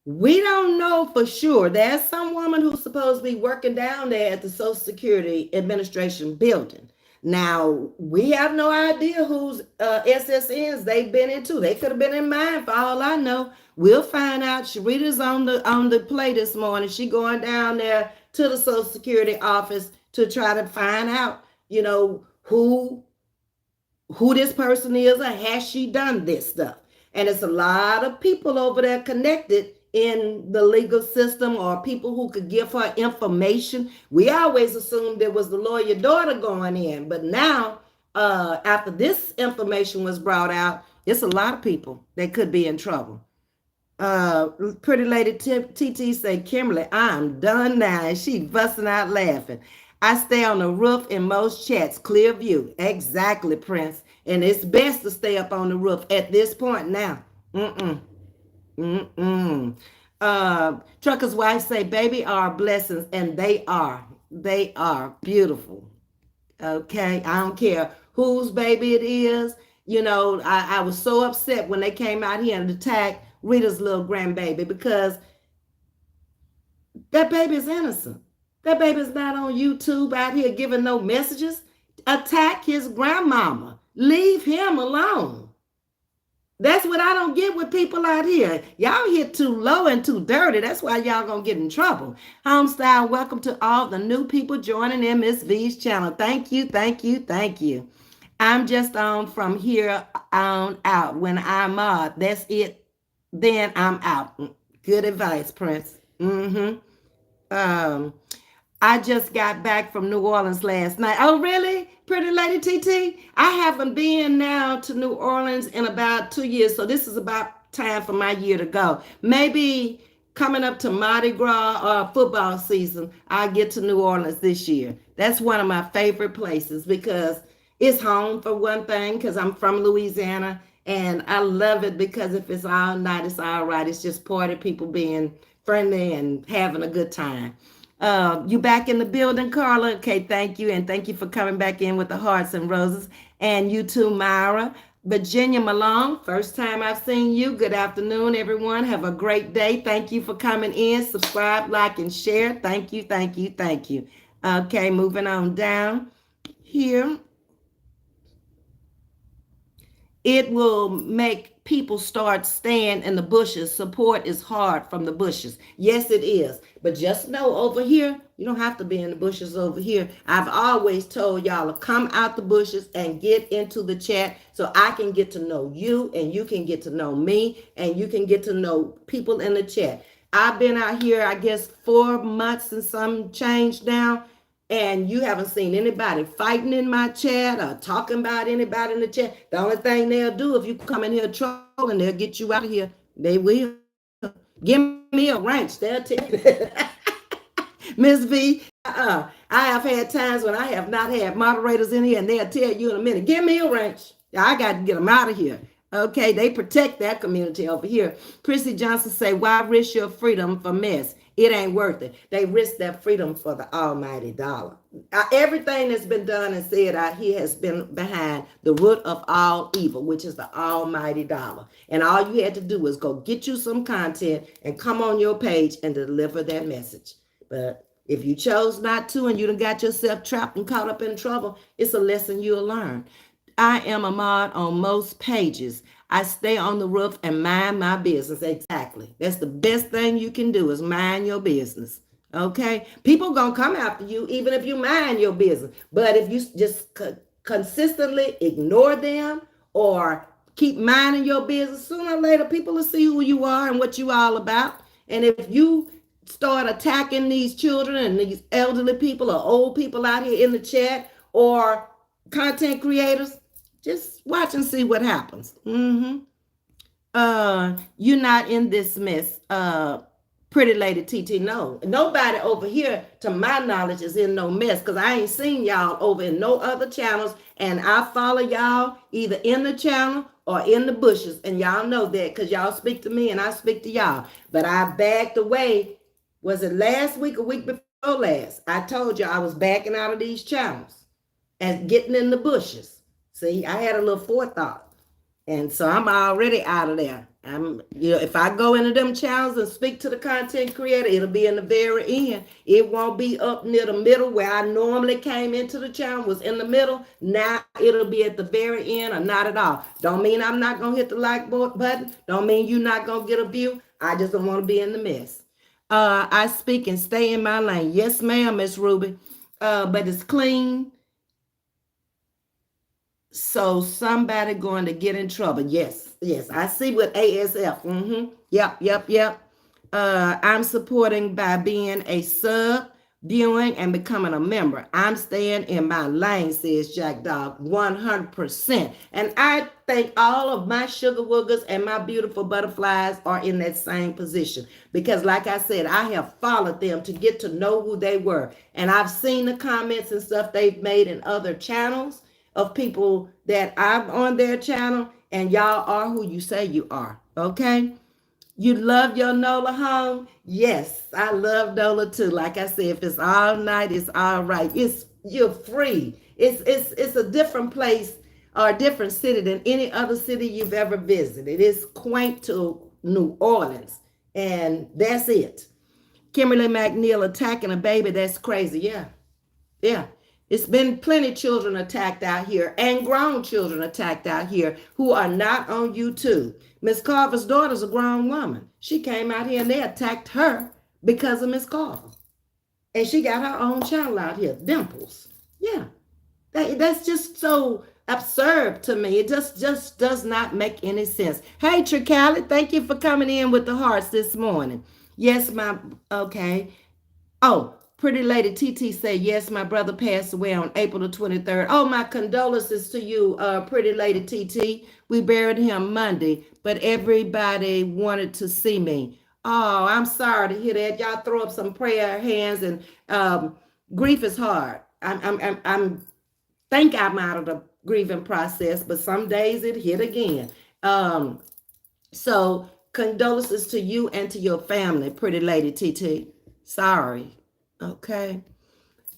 We don't know for sure. There's some woman who's supposed to be working down there at the Social Security Administration building. Now, we have no idea whose SSNs they've been into. They could have been in mine for all I know. We'll find out. Sharita's on the play this morning. She going down there to the Social Security office to try to find out, who this person is or has she done this stuff. And it's a lot of people over there connected in the legal system or people who could give her information. We always assumed it was the lawyer daughter going in, but now after this information was brought out, it's a lot of people that could be in trouble. Pretty Lady TT say, Kimberly, I'm done now. And she busting out laughing. I stay on the roof in most chats, clear view. Exactly, Prince. And it's best to stay up on the roof at this point now. Trucker's wife say, baby are blessings, and they are beautiful. Okay, I don't care whose baby it is. I was so upset when they came out here and attacked Rita's little grandbaby because that baby is innocent. That baby's not on YouTube out here giving no messages. Attack his grandmama. Leave him alone. That's what I don't get with people out here. Y'all here too low and too dirty. That's why y'all gonna get in trouble. Homestyle, welcome to all the new people joining in Ms.V's channel. Thank you, thank you, thank you. I'm just on from here on out. When I'm that's it. Then I'm out. Good advice, Prince. I just got back from New Orleans last night. Oh, really? Pretty Lady TT, I haven't been now to New Orleans in about 2 years, so this is about time for my year to go. Maybe coming up to Mardi Gras or football season, I'll get to New Orleans this year. That's one of my favorite places because it's home for one thing, because I'm from Louisiana, and I love it because if it's all night, it's all right. It's just party people being friendly and having a good time. You back in the building, Carla? Okay, thank you. And thank you for coming back in with the hearts and roses. And you too, Myra. Virginia Malone, first time I've seen you. Good afternoon, everyone. Have a great day. Thank you for coming in. Subscribe, like, and share. Thank you, thank you, thank you. Okay, moving on down here. It will make people start staying in the bushes. Support is hard from the bushes. Yes, it is. But just know over here, you don't have to be in the bushes over here. I've always told y'all to come out the bushes and get into the chat so I can get to know you and you can get to know me and you can get to know people in the chat. I've been out here, I guess, 4 months and some change now, and you haven't seen anybody fighting in my chat or talking about anybody in the chat. The only thing they'll do if you come in here trolling, they'll get you out of here. They will. Give me a ranch. They'll tell you. Ms.V, I have had times when I have not had moderators in here and they'll tell you in a minute, give me a wrench. I got to get them out of here. Okay, they protect that community over here. Chrissy Johnson say, why risk your freedom for mess? It ain't worth it. They risk their freedom for the almighty dollar. Everything that's been done and said out here has been behind the root of all evil, which is the almighty dollar. And all you had to do was go get you some content and come on your page and deliver that message. But if you chose not to and you done got yourself trapped and caught up in trouble, it's a lesson you'll learn. I am a mod on most pages. I stay on the roof and mind my business. Exactly. That's the best thing you can do is mind your business. Okay? People gonna come after you even if you mind your business. But if you just consistently ignore them or keep minding your business, sooner or later people will see who you are and what you all about. And if you start attacking these children and these elderly people or old people out here in the chat or content creators, just watch and see what happens. You're not in this mess, Pretty Lady TT. No, nobody over here, to my knowledge, is in no mess because I ain't seen y'all over in no other channels, and I follow y'all either in the channel or in the bushes, and y'all know that because y'all speak to me and I speak to y'all. But I backed away. Was it last week or week before last? I told you I was backing out of these channels and getting in the bushes. See, I had a little forethought. And so I'm already out of there. If I go into them channels and speak to the content creator, it'll be in the very end. It won't be up near the middle where I normally came into the channel, was in the middle. Now it'll be at the very end or not at all. Don't mean I'm not going to hit the like button. Don't mean you're not going to get a view. I just don't want to be in the mess. I speak and stay in my lane. Yes, ma'am, Miss Ruby. But it's clean. So somebody going to get in trouble. Yes. I see with ASF. Yep. I'm supporting by being a sub, viewing, and becoming a member. I'm staying in my lane, says Jack Dog, 100%. And I think all of my sugar woogers and my beautiful butterflies are in that same position. Because like I said, I have followed them to get to know who they were. And I've seen the comments and stuff they've made in other channels of people that I'm on their channel, and y'all are who you say you are. Okay? You love your NOLA home? Yes, I love NOLA too. Like I said, if it's all night, it's all right. You're free. It's a different place or a different city than any other city you've ever visited. It's quaint to New Orleans, and that's it. Kimberly McNeil attacking a baby, that's crazy. Yeah. It's been plenty children attacked out here and grown children attacked out here who are not on YouTube. Miss Carver's daughter's a grown woman. She came out here and they attacked her because of Miss Carver. And she got her own channel out here, Dimples. Yeah, that's just so absurd to me. It just does not make any sense. Hey, Tricali, thank you for coming in with the hearts this morning. Yes, okay. Oh, Pretty Lady TT say, yes, my brother passed away on April the 23rd. Oh, my condolences to you, Pretty Lady TT. We buried him Monday, but everybody wanted to see me. Oh, I'm sorry to hear that. Y'all throw up some prayer hands, and grief is hard. I'm think I'm out of the grieving process, but some days it hit again. So condolences to you and to your family, Pretty Lady TT. Sorry. Okay.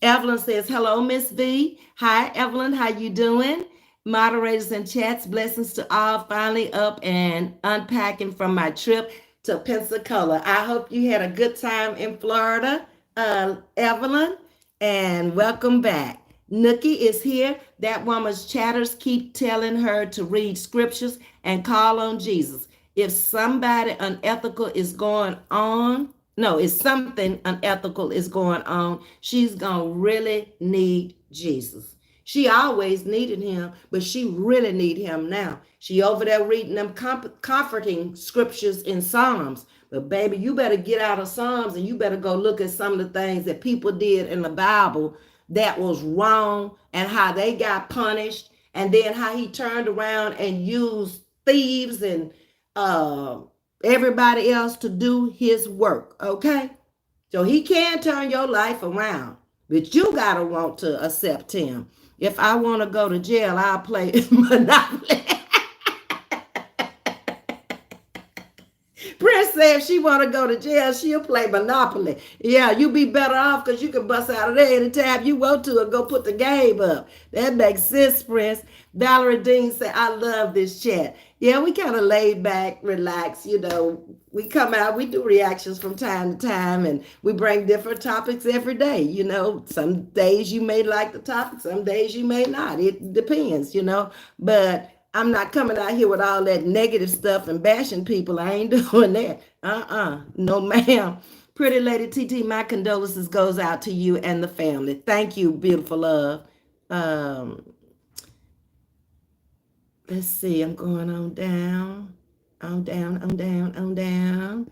Evelyn says, hello, Miss V. Hi, Evelyn. How you doing? Moderators and chats, blessings to all. Finally up and unpacking from my trip to Pensacola. I hope you had a good time in Florida, Evelyn, and welcome back. Nookie is here. That woman's chatters keep telling her to read scriptures and call on Jesus. If somebody unethical is going on, no, if something unethical is going on, she's going to really need Jesus. She always needed him, but she really need him now. She over there reading them comforting scriptures in Psalms. But baby, you better get out of Psalms and you better go look at some of the things that people did in the Bible that was wrong and how they got punished, and then how he turned around and used thieves and everybody else to do his work. Okay, so he can turn your life around, but you gotta want to accept him. If I want to go to jail, I'll play Monopoly. Prince said if she want to go to jail, she'll play Monopoly. Yeah, you be better off because you can bust out of there anytime you want to and go put the game up. That makes sense, Prince. Valerie Dean said, I love this chat. Yeah, we kind of laid back, relax, we come out, we do reactions from time to time, and we bring different topics every day. Some days you may like the topic, some days you may not. It depends, but I'm not coming out here with all that negative stuff and bashing people. I ain't doing that. No, ma'am. Pretty Lady TT, my condolences goes out to you and the family. Thank you, beautiful love. Let's see, I'm going on down. On down.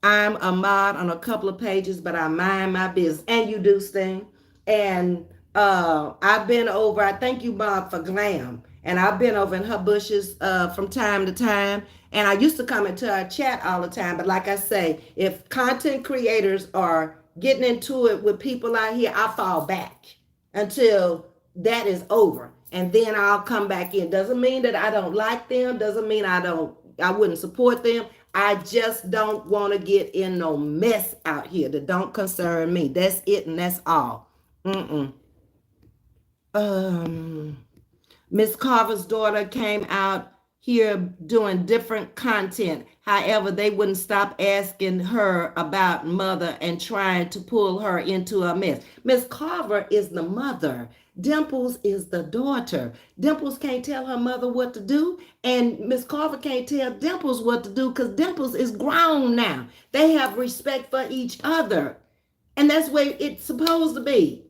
I'm a mod on a couple of pages, but I mind my business. And you do, Sting. And I've been over, I thank you, Bob, for Glam. And I've been over in her bushes from time to time. And I used to come into our chat all the time. But like I say, if content creators are getting into it with people out here, I fall back until that is over. And then I'll come back in. Doesn't mean that I don't like them. Doesn't mean I wouldn't support them. I just don't want to get in no mess out here that don't concern me. That's it, and that's all. Miss Carver's daughter came out here doing different content. However, they wouldn't stop asking her about mother and trying to pull her into a mess. Miss Carver is the mother. Dimples is the daughter. Dimples can't tell her mother what to do, and Miss Carver can't tell Dimples what to do because Dimples is grown now. They have respect for each other, and that's where it's supposed to be.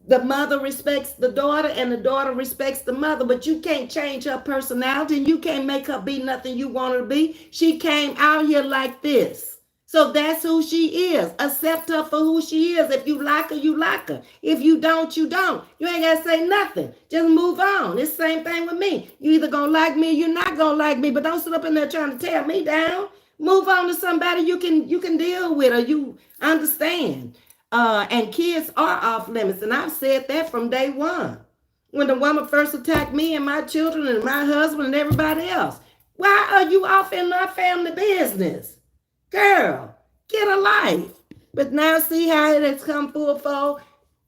The mother respects the daughter and the daughter respects the mother, but you can't change her personality and you can't make her be nothing you want her to be. She came out here like this. So that's who she is. Accept her for who she is. If you like her, you like her. If you don't, you don't. You ain't got to say nothing. Just move on. It's the same thing with me. You either going to like me or you're not going to like me, but don't sit up in there trying to tear me down. Move on to somebody you can deal with or you understand. And kids are off limits. And I've said that from day one. When the woman first attacked me and my children and my husband and everybody else. Why are you off in my family business? Girl, get a life. But now see how it has come full fold.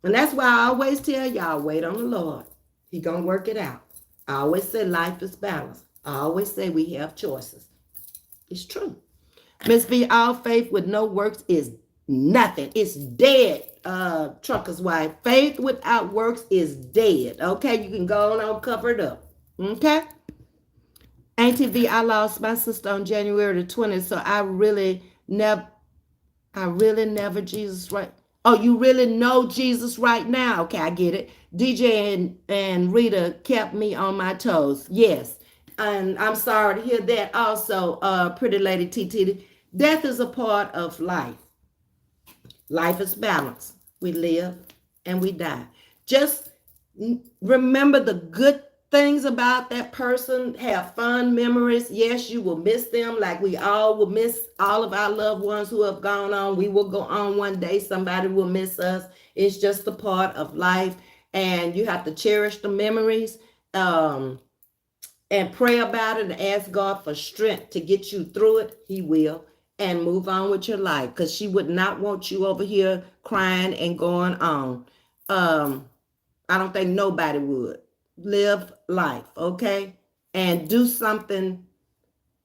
And that's why I always tell y'all, wait on the Lord. He gonna work it out. I always say life is balanced. I always say we have choices. It's true. Ms.V, all faith with no works is nothing. It's dead, trucker's wife. Faith without works is dead. Okay, you can go on cover it up. Okay? Auntie V, I lost my sister on January the 20th, so I really never Jesus right. Oh, you really know Jesus right now? Okay, I get it. DJ and Rita kept me on my toes. Yes. And I'm sorry to hear that also, Pretty Lady TT. Death is a part of life. Life is balanced. We live and we die. Just remember the good things about that person. Have fun memories. Yes, you will miss them like we all will miss all of our loved ones who have gone on. We will go on one day. Somebody will miss us. It's just a part of life. And you have to cherish the memories. And pray about it and ask God for strength to get you through it. He will. And move on with your life, because she would not want you over here crying and going on. I don't think nobody would. Live life, okay? And do something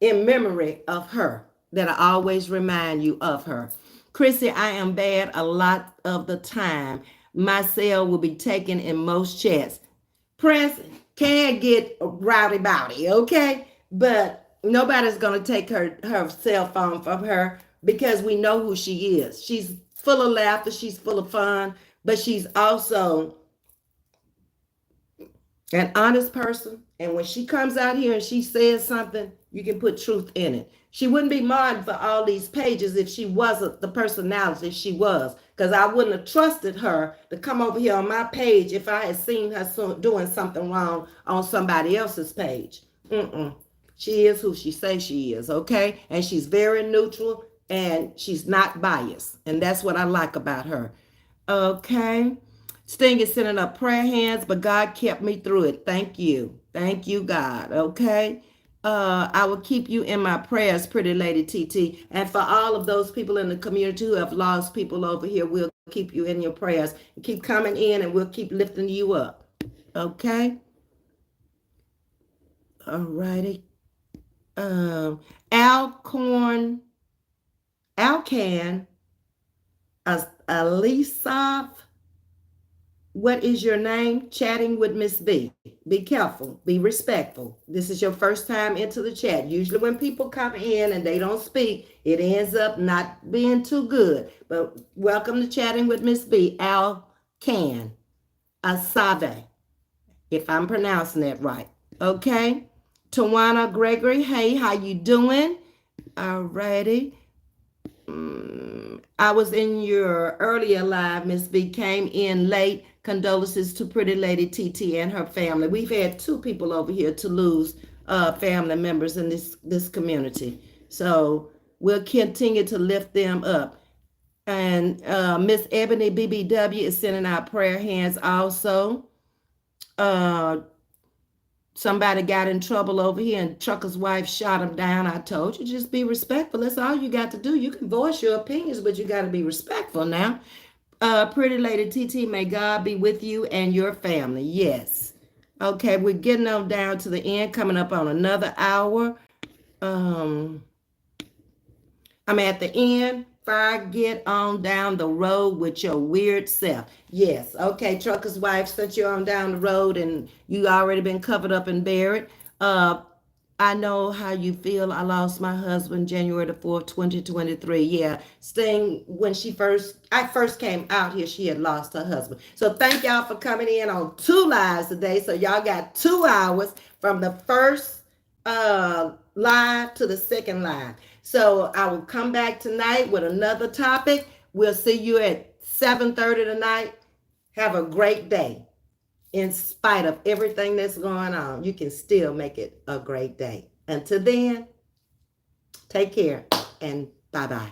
in memory of her that'll always remind you of her. Chrissy, I am bad a lot of the time. My cell will be taken in most chats. Prince can get rowdy bowdy, okay? But nobody's gonna take her cell phone from her, because we know who she is. She's full of laughter, she's full of fun, but she's also an honest person. And when she comes out here and she says something, you can put truth in it. She wouldn't be modded for all these pages if she wasn't the personality she was, because I wouldn't have trusted her to come over here on my page if I had seen her doing something wrong on somebody else's page. She is who she says she is, okay? And she's very neutral and she's not biased. And that's what I like about her. Okay. Sting is sending up prayer hands, but God kept me through it. Thank you. Thank you, God. Okay. I will keep you in my prayers, pretty lady TT. And for all of those people in the community who have lost people over here, we'll keep you in your prayers. Keep coming in and we'll keep lifting you up. Okay. All righty. Alcorn, Alcan, Alisov. What is your name? Chatting with Ms.V. Be careful. Be respectful. This is your first time into the chat. Usually when people come in and they don't speak, it ends up not being too good. But welcome to Chatting with Ms.V. Al Can Asave, if I'm pronouncing that right. Okay. Tawana Gregory, hey, how you doing? Alrighty. I was in your earlier live. Ms.V. came in late. Condolences to pretty lady TT and her family. We've had 2 people over here to lose family members in this community. So we'll continue to lift them up. And Miss Ebony BBW is sending out prayer hands also. Somebody got in trouble over here and trucker's wife shot him down. I told you, just be respectful. That's all you got to do. You can voice your opinions, but you got to be respectful now. Pretty lady TT, may God be with you and your family. Yes. Okay, we're getting on down to the end, coming up on another hour. I'm at the end. Fire, get on down the road with your weird self. Yes. Okay, trucker's wife sent you on down the road and you already been covered up and buried. I know how you feel. I lost my husband January the 4th, 2023. Yeah, Sting, when I first came out here, she had lost her husband. So thank y'all for coming in on 2 lives today. So y'all got 2 hours from the first live to the second live. So I will come back tonight with another topic. We'll see you at 7:30 tonight. Have a great day. In spite of everything that's going on, you can still make it a great day. Until then, take care and bye-bye.